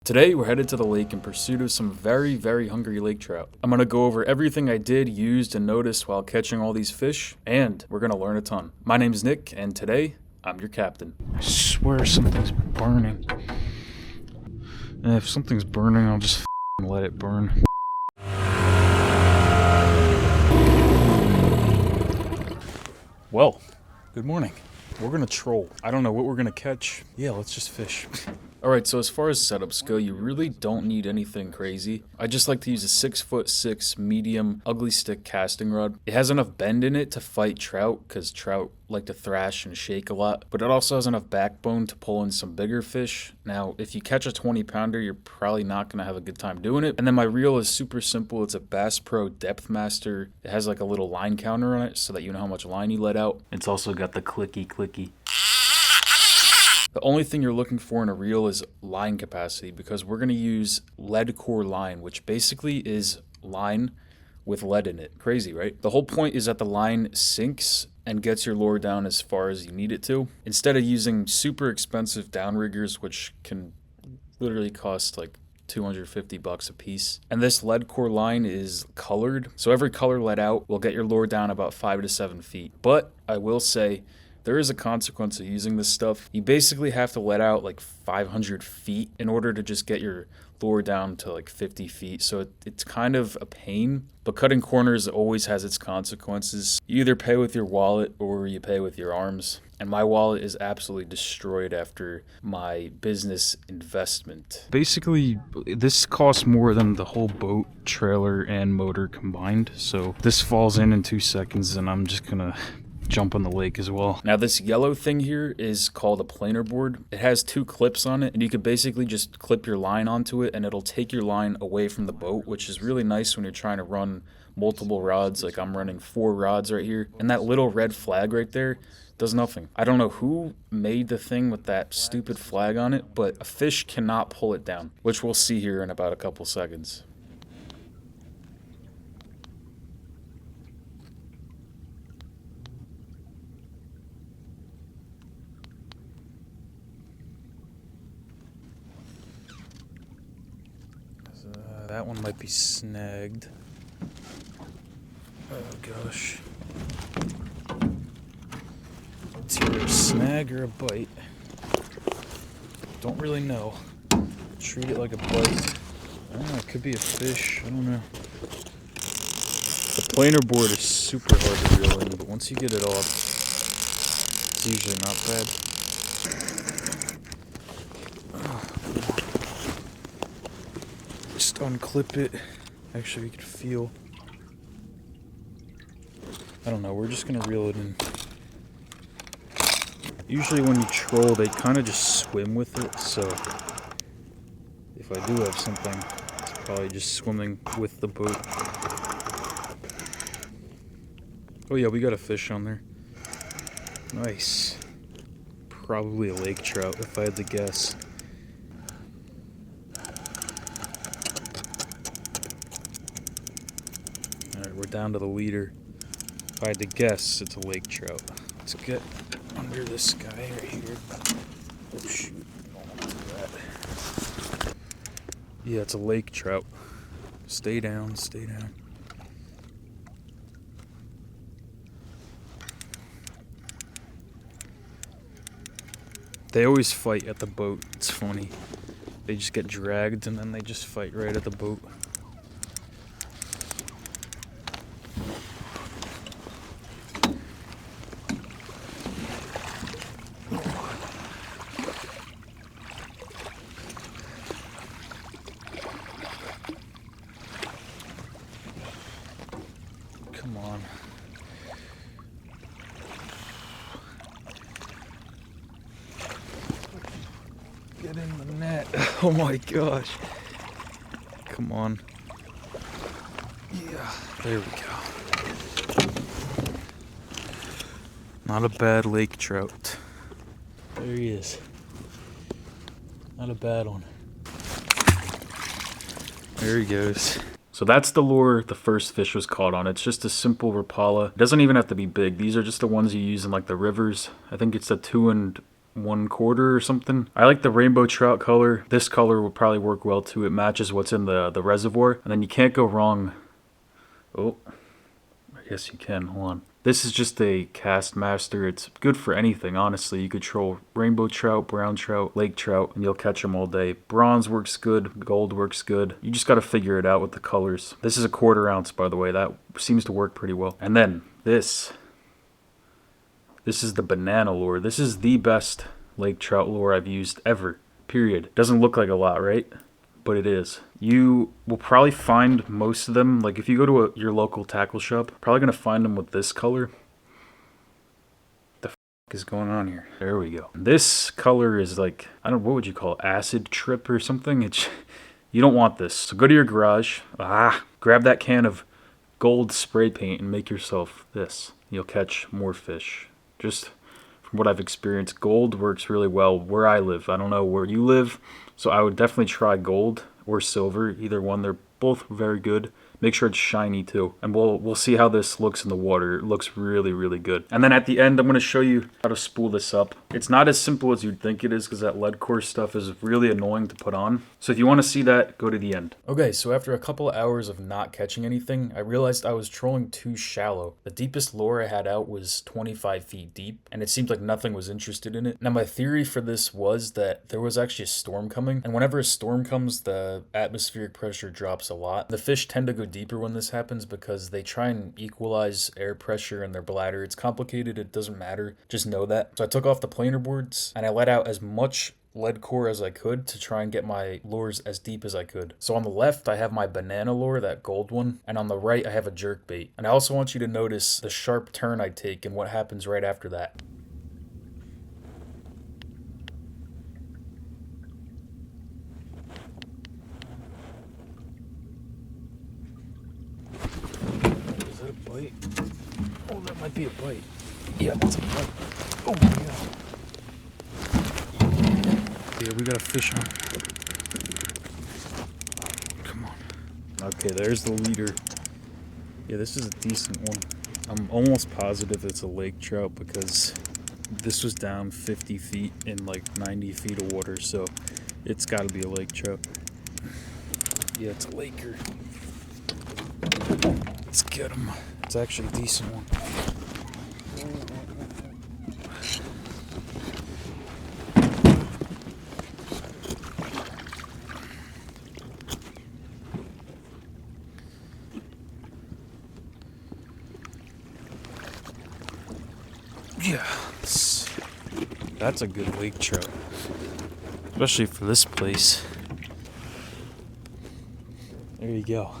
Today, we're headed to the lake in pursuit of some very, very hungry lake trout. I'm gonna go over everything I did, used, and noticed while catching all these fish, and we're gonna learn a ton. My name's Nick, and today, I'm your captain. I swear something's burning. And if something's burning, I'll just let it burn. Well, good morning. We're gonna troll. I don't know what we're gonna catch. Yeah, let's just fish. Alright, so as far as setups go, you really don't need anything crazy. I just like to use a 6'6" medium ugly stick casting rod. It has enough bend in it to fight trout, because trout like to thrash and shake a lot, but it also has enough backbone to pull in some bigger fish. Now, if you catch a 20-pounder, you're probably not going to have a good time doing it. And then my reel is super simple. It's a Bass Pro Depth Master. It has like a little line counter on it so that you know how much line you let out. It's also got the clicky. The only thing you're looking for in a reel is line capacity, because we're going to use lead core line, which basically is line with lead in it. Crazy, right? The whole point is that the line sinks and gets your lure down as far as you need it to, instead of using super expensive downriggers, which can literally cost like $250 a piece. And this lead core line is colored, so every color let out will get your lure down about 5 to 7 feet. But I will say, there is a consequence of using this stuff. You basically have to let out like 500 feet in order to just get your lure down to like 50 feet. So it's kind of a pain, but cutting corners always has its consequences. You either pay with your wallet or you pay with your arms. And my wallet is absolutely destroyed after my business investment. Basically, this costs more than the whole boat, trailer, and motor combined. So this falls in 2 seconds, and I'm just gonna jump on the lake as well. Now this yellow thing here is called a planer board. It has 2 clips on it, and you could basically just clip your line onto it and it'll take your line away from the boat, which is really nice when you're trying to run multiple rods. Like I'm running 4 rods right here, and that little red flag right there does nothing. I don't know who made the thing with that stupid flag on it, but a fish cannot pull it down, which we'll see here in about a couple seconds. That one might be snagged. Oh gosh. It's either a snag or a bite. Don't really know. Treat it like a bite. I don't know, it could be a fish. I don't know. The planer board is super hard to reel in, but once you get it off, it's usually not bad. Just unclip it. Actually, we can feel. I don't know, we're just gonna reel it in. Usually when you troll, they kind of just swim with it, so if I do have something, it's probably just swimming with the boat. Oh yeah, we got a fish on there. Nice. Probably a lake trout, if I had to guess. Alright, we're down to the leader. If I had to guess, it's a lake trout. Let's get under this guy right here. Oh shoot, don't do that. Yeah, it's a lake trout. Stay down, stay down. They always fight at the boat. It's funny. They just get dragged and then they just fight right at the boat. Come on. Get in the net. Oh my gosh. Come on. Yeah, there we go. Not a bad lake trout. There he is. Not a bad one. There he goes. So that's the lure the first fish was caught on. It's just a simple Rapala. It doesn't even have to be big. These are just the ones you use in like the rivers. I think it's a 2 1/4 or something. I like the rainbow trout color. This color would probably work well too. It matches what's in the reservoir. And then you can't go wrong. Oh, I guess you can. Hold on. This is just a cast master. It's good for anything, honestly. You could troll rainbow trout, brown trout, lake trout, and you'll catch them all day. Bronze works good. Gold works good. You just got to figure it out with the colors. This is a 1/4 ounce, by the way. That seems to work pretty well. And then this is the banana lure. This is the best lake trout lure I've used ever, period. Doesn't look like a lot, right? But it is. You will probably find most of them, like if you go to your local tackle shop, probably going to find them with this color. The f is going on here? There we go. This color is like, I don't know, what would you call it? Acid trip or something? You don't want this. So go to your garage, grab that can of gold spray paint and make yourself this. You'll catch more fish. Just from what I've experienced, gold works really well where I live. I don't know where you live, so I would definitely try gold or silver, either one. They're both very good. Make sure it's shiny too. And we'll see how this looks in the water. It looks really, really good. And then at the end, I'm going to show you how to spool this up. It's not as simple as you'd think it is because that lead core stuff is really annoying to put on. So if you want to see that, go to the end. Okay, so after a couple of hours of not catching anything, I realized I was trolling too shallow. The deepest lure I had out was 25 feet deep, and it seemed like nothing was interested in it. Now my theory for this was that there was actually a storm coming, and whenever a storm comes, the atmospheric pressure drops a lot. The fish tend to go deeper when this happens because they try and equalize air pressure in their bladder. It's complicated, it doesn't matter, just know that. So I took off the planer boards and I let out as much lead core as I could to try and get my lures as deep as I could. So on the left I have my banana lure, that gold one, and on the right I have a jerk bait. And I also want you to notice the sharp turn I take and what happens right after that. Bite. Oh, that might be a bite. Yeah, that's a bite. Oh my god. Yeah, we got a fish on. Come on. Okay, there's the leader. Yeah, this is a decent one. I'm almost positive it's a lake trout because this was down 50 feet in like 90 feet of water, so it's got to be a lake trout. Yeah, it's a laker. Let's get him. It's actually a decent one. Yeah, that's a good lake trout, especially for this place. There you go.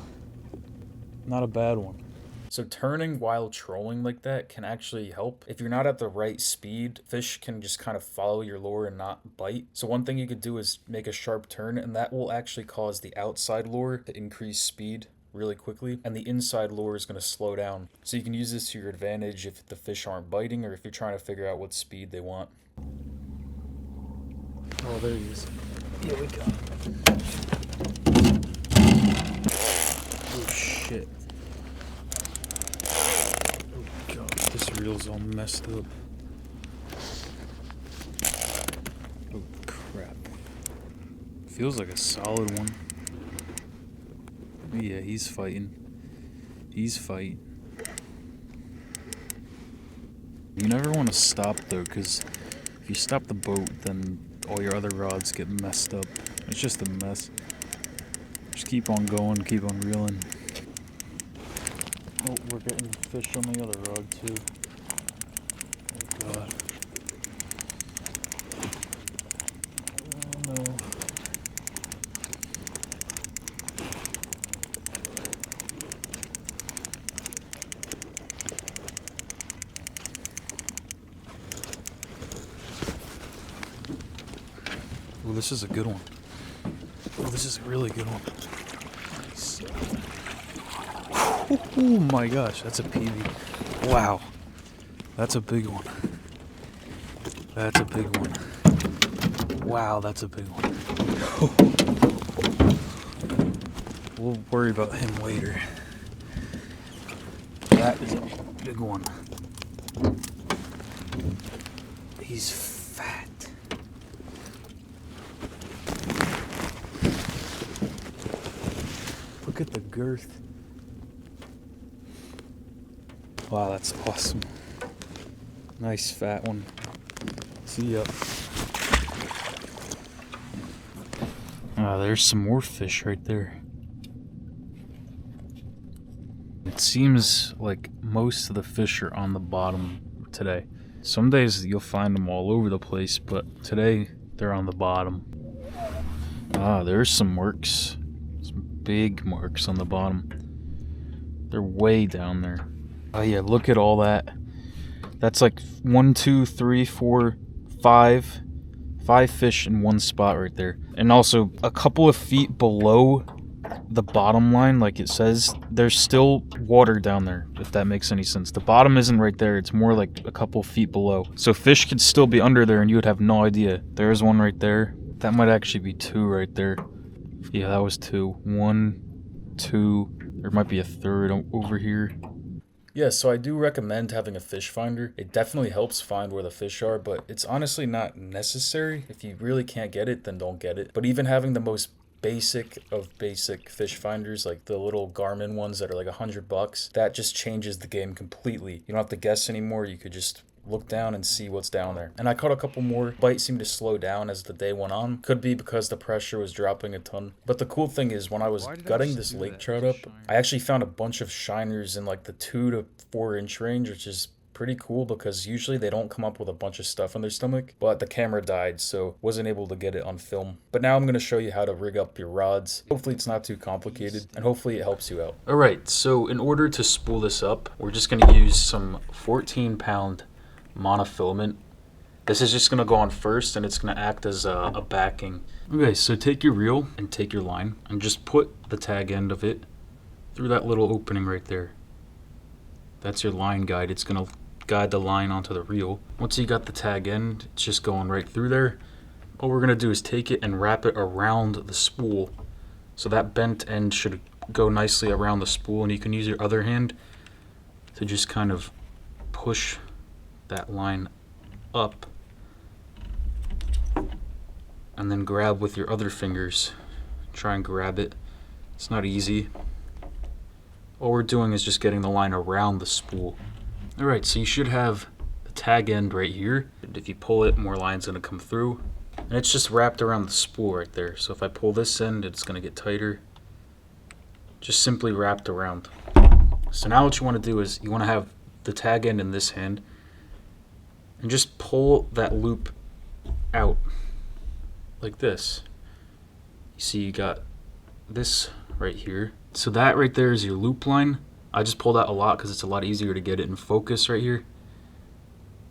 Not a bad one. So turning while trolling like that can actually help. If you're not at the right speed, fish can just kind of follow your lure and not bite. So one thing you could do is make a sharp turn, and that will actually cause the outside lure to increase speed really quickly, and the inside lure is going to slow down. So you can use this to your advantage if the fish aren't biting or if you're trying to figure out what speed they want. Oh, there he is. Here we go. Oh shit. Oh god, this reel's all messed up. Oh crap. Feels like a solid one. Yeah, he's fighting. He's fighting. You never want to stop though, because if you stop the boat, then all your other rods get messed up. It's just a mess. Just keep on going, keep on reeling. Oh, we're getting fish on the other rod too. Oh god. Oh no. Oh, this is a good one. Oh, this is a really good one. Nice. Oh my gosh, that's a PB. Wow. That's a big one. That's a big one. Wow, that's a big one. We'll worry about him later. That is a big one. He's fat. Look at the girth. Wow, that's awesome. Nice fat one. See ya. Ah, there's some more fish right there. It seems like most of the fish are on the bottom today. Some days you'll find them all over the place, but today they're on the bottom. Ah, there's some marks. Some big marks on the bottom. They're way down there. Oh yeah, look at all that. That's like 1, 2, 3, 4, 5. 5 fish in one spot right there. And also, a couple of feet below the bottom line, like it says, there's still water down there, if that makes any sense. The bottom isn't right there, it's more like a couple feet below. So fish could still be under there and you would have no idea. There's one right there. That might actually be 2 right there. Yeah, that was 2. 1, 2. There might be a third over here. Yeah, so I do recommend having a fish finder. It definitely helps find where the fish are, but it's honestly not necessary. If you really can't get it, then don't get it. But even having the most basic of basic fish finders, like the little Garmin ones that are like $100, that just changes the game completely. You don't have to guess anymore. You could just look down and see what's down there. And I caught a couple more. Bite seemed to slow down as the day went on. Could be because the pressure was dropping a ton. But the cool thing is, when I was gutting this lake trout up, I actually found a bunch of shiners in like the 2 to 4 inch range, which is pretty cool because usually they don't come up with a bunch of stuff in their stomach. But the camera died, so wasn't able to get it on film. But now I'm going to show you how to rig up your rods. Hopefully it's not too complicated, and hopefully it helps you out. Alright, so in order to spool this up, we're just going to use some 14-pound monofilament. This is just going to go on first, and it's going to act as a backing. Okay, so take your reel and take your line and just put the tag end of it through that little opening right there. That's your line guide. It's going to guide the line onto the reel. Once you got the tag end, it's just going right through there. All we're going to do is take it and wrap it around the spool. So that bent end should go nicely around the spool, and you can use your other hand to just kind of push that line up and then grab with your other fingers. Try and grab it. It's not easy. All we're doing is just getting the line around the spool. Alright, so you should have the tag end right here. If you pull it, more line's going to come through. And it's just wrapped around the spool right there. So if I pull this end, it's going to get tighter. Just simply wrapped around. So now what you want to do is you want to have the tag end in this hand and just pull that loop out like this. You see you got this right here. So that right there is your loop line. I just pulled out a lot because it's a lot easier to get it in focus right here.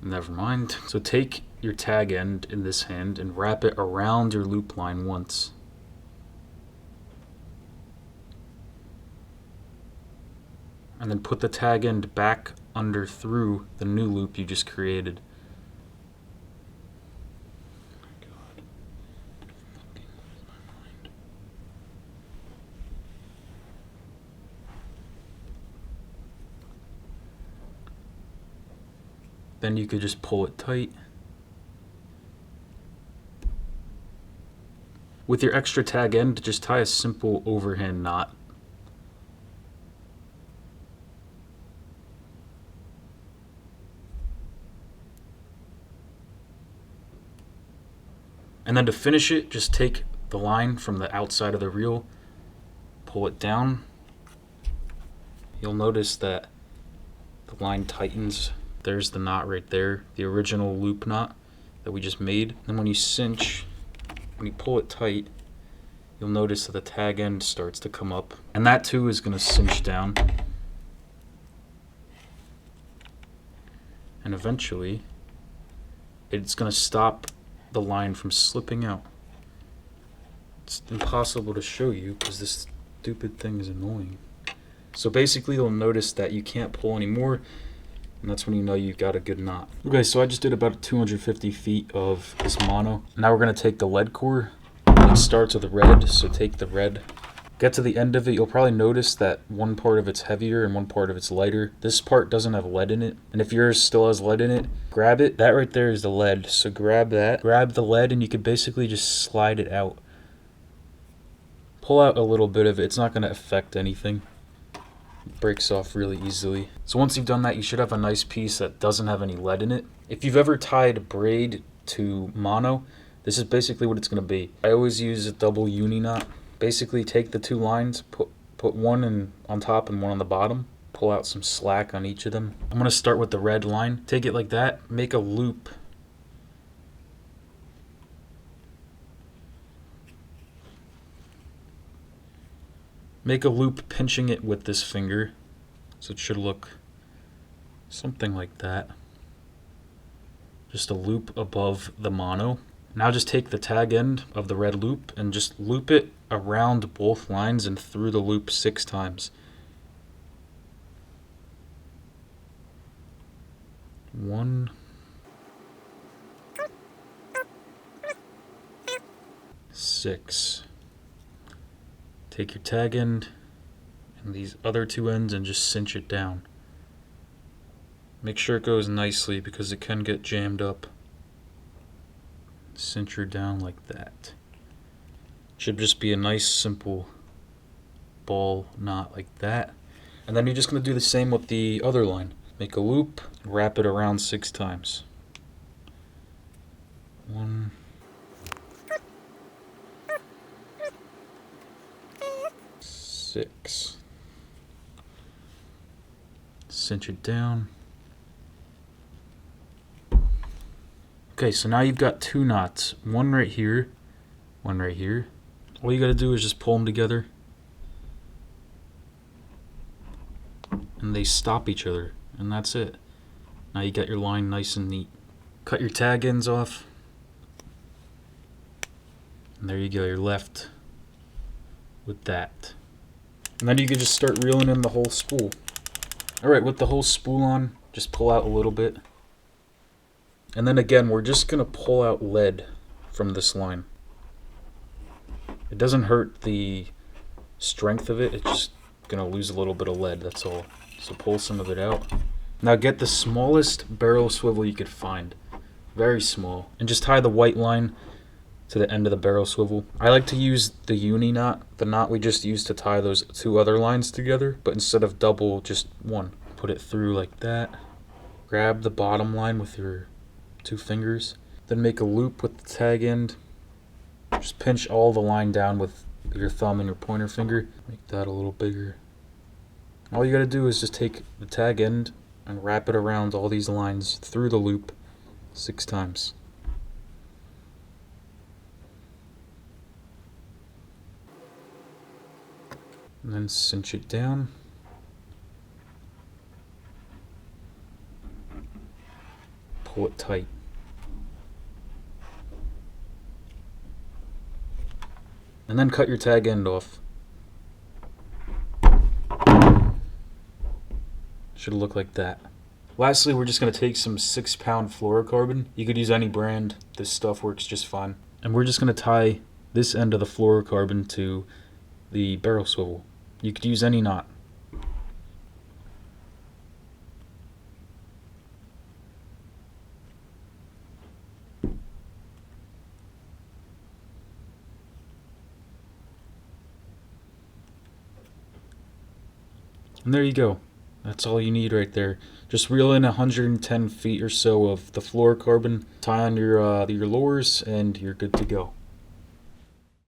Never mind. So take your tag end in this hand and wrap it around your loop line once. And then put the tag end back under through the new loop you just created. Then you could just pull it tight. With your extra tag end, just tie a simple overhand knot. And then to finish it, just take the line from the outside of the reel, pull it down. You'll notice that the line tightens. There's the knot right there, the original loop knot that we just made. And when you cinch, when you pull it tight, you'll notice that the tag end starts to come up. And that too is going to cinch down. And eventually, it's going to stop the line from slipping out. It's impossible to show you because this stupid thing is annoying. So basically, you'll notice that you can't pull anymore. And that's when you know you've got a good knot. Okay, so I just did about 250 feet of this mono. Now we're going to take the lead core. It starts with a red, so take the red. Get to the end of it, you'll probably notice that one part of it's heavier and one part of it's lighter. This part doesn't have lead in it. And if yours still has lead in it, grab it. That right there is the lead. So grab that. Grab the lead and you could basically just slide it out. pull out a little bit of it. It's not going to affect anything. It breaks off really easily. So once you've done that, you should have a nice piece that doesn't have any lead in it. If you've ever tied braid to mono, this is basically what it's going to be. I always use a double uni knot. Basically take the two lines, put one on top and one on the bottom. Pull out some slack on each of them. I'm going to start with the red line. Take it like that. Make a loop. Make a loop pinching it with this finger. So it should look something like that. Just a loop above the mono. Now just take the tag end of the red loop and just loop it around both lines and through the loop 6 times. 1, 6. Take your tag end and these other 2 ends and just cinch it down. Make sure it goes nicely because it can get jammed up. Cinch her down like that. Should just be a nice simple ball knot like that. And then you're just going to do the same with the other line. Make a loop, wrap it around 6 times. 1, 6. Cinch it down. Okay, so now you've got 2 knots. One right here, one right here. All you gotta do is just pull them together. And they stop each other. And that's it. Now you got your line nice and neat. Cut your tag ends off. And there you go, you're left with that. And then you can just start reeling in the whole spool. Alright, with the whole spool on, just pull out a little bit. And then again, we're just going to pull out lead from this line. It doesn't hurt the strength of it, it's just going to lose a little bit of lead, that's all. So pull some of it out. Now get the smallest barrel swivel you could find. Very small. And just tie the white line to the end of the barrel swivel. I like to use the uni knot, the knot we just used to tie those 2 other lines together, but instead of double, just 1. Put it through like that. Grab the bottom line with your 2 fingers. Then make a loop with the tag end. Just pinch all the line down with your thumb and your pointer finger. Make that a little bigger. All you gotta do is just take the tag end and wrap it around all these lines through the loop 6 times. And then cinch it down. Pull it tight. And then cut your tag end off. Should look like that. Lastly, we're just going to take some 6-pound fluorocarbon. You could use any brand. This stuff works just fine. And we're just going to tie this end of the fluorocarbon to the barrel swivel. You could use any knot. And there you go. That's all you need right there. Just reel in 110 feet or so of the fluorocarbon, tie on your lures, and you're good to go.